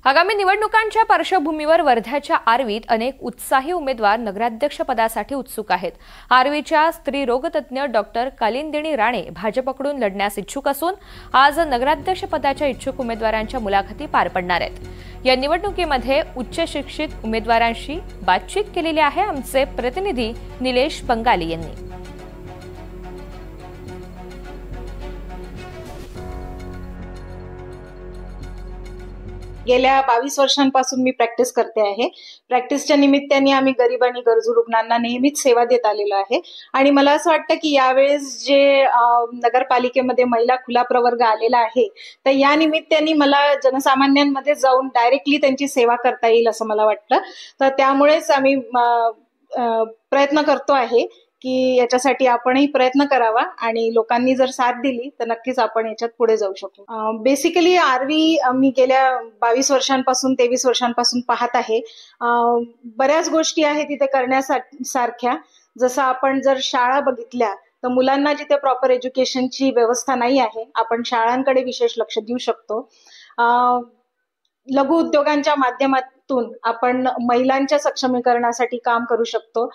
आगामी निवडणुकांच्या पार्श्वभूमीवर वर्ध्याच्या आर्वीत अनेक उत्साही उमेदवार नगराध्यक्ष पदासाठी उत्सुक आहेत। आर्वीच्या स्त्रीरोगतज्ञ डॉक्टर कालिंदिनी राणे भाजपकडून लढण्यास इच्छुक असून आज नगराध्यक्ष पदाच्या इच्छुक उमेदवारांच्या मुलाखती पार पडणार आहेत। या निवडणुकीमध्ये उच्च शिक्षित उमेदवारांशी बातचीत केलेली आहे आमचे प्रतिनिधी निलेश पंगाली यांनी। गेल्या 22 वर्षांपासून मी प्रॅक्टिस करते आहे। प्रॅक्टिसच्या निमित्ताने आम्ही गरीब आणि गरजू रुग्णांना नेहमीच सेवा देत आलेलो आहे आणि मला असं वाटतं की यावेळेस जे नगरपालिकेमध्ये महिला खुला प्रवर्ग आलेला आहे तर या निमित्ताने मला जनसामान्यांमध्ये जाऊन डायरेक्टली त्यांची सेवा करता येईल असं मला वाटतं। तर त्यामुळेच आम्ही प्रयत्न करतो आहे की याच्यासाठी आपणही प्रयत्न करावा आणि लोकांनी जर साथ दिली तर नक्कीच आपण याच्यात पुढे जाऊ शकू। बेसिकली आर्वी मी गेल्या 22 वर्षांपासून 23 वर्षांपासून पाहत आहे। बऱ्याच गोष्टी आहेत तिथे करण्यासारख्या, जसं आपण जर शाळा बघितल्या तर मुलांना जिथे प्रॉपर एज्युकेशनची व्यवस्था नाही आहे, आपण शाळांकडे विशेष लक्ष देऊ शकतो। लघु उद्योगांच्या माध्यमातून आपण महिलांच्या सक्षमीकरणासाठी काम करू शकतो।